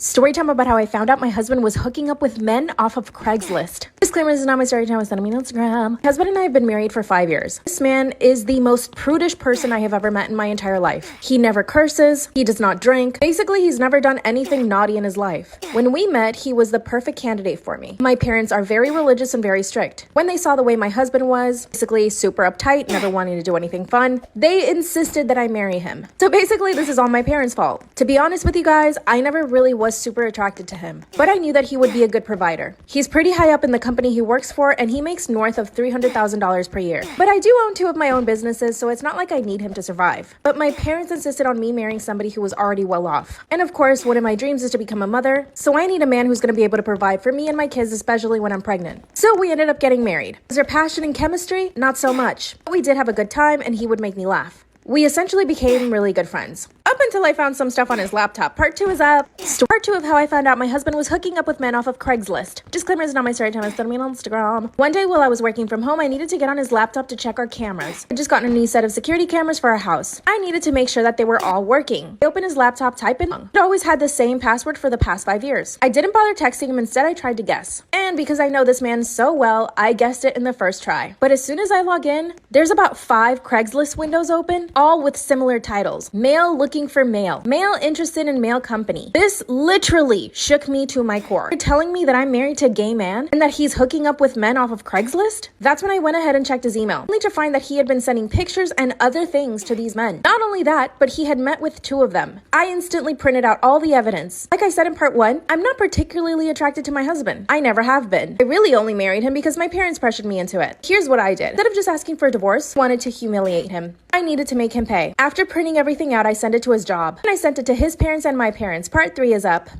Story time about how I found out my husband was hooking up with men off of Craigslist. Disclaimer, this is not my story time, it's not me on Instagram. My husband and I have been married for 5 years. This man is the most prudish person I have ever met in my entire life. He never curses, he does not drink. Basically, he's never done anything naughty in his life. When we met, he was the perfect candidate for me. My parents are very religious and very strict. When they saw the way my husband was, basically super uptight, never wanting to do anything fun, they insisted that I marry him. So basically, this is all my parents' fault. To be honest with you guys, I never really was super attracted to him, but I knew that he would be a good provider. He's pretty high up in the company he works for, and he makes north of $300,000 per year. But I do own 2 of my own businesses, so it's not like I need him to survive. But my parents insisted on me marrying somebody who was already well off. And of course, one of my dreams is to become a mother, so I need a man who's going to be able to provide for me and my kids, especially when I'm pregnant. So we ended up getting married. Was there passion and chemistry? Not so much. But we did have a good time, and he would make me laugh. We essentially became really good friends. Up until I found some stuff on his laptop. Part 2 is up. Part 2 of how I found out my husband was hooking up with men off of Craigslist. Disclaimer, is not my story time, it's me on Instagram. One day while I was working from home, I needed to get on his laptop to check our cameras. I just gotten a new set of security cameras for our house. I needed to make sure that they were all working. I opened his laptop, type in. It always had the same password for the past 5 years. I didn't bother texting him, instead I tried to guess. And because I know this man so well, I guessed it in the first try. But as soon as I log in, there's about 5 Craigslist windows open, all with similar titles. Male looking for male. Male interested in male company. This literally shook me to my core. You're telling me that I'm married to a gay man and that he's hooking up with men off of Craigslist? That's when I went ahead and checked his email, only to find that he had been sending pictures and other things to these men. Not only that, but he had met with 2 of them. I instantly printed out all the evidence. Like I said in part 1, I'm not particularly attracted to my husband. I never have been. I really only married him because my parents pressured me into it. Here's what I did. Instead of just asking for a divorce, I wanted to humiliate him. I needed to make him pay. After printing everything out, I sent it to his job. And I sent it to his parents and my parents. Part 3 is up.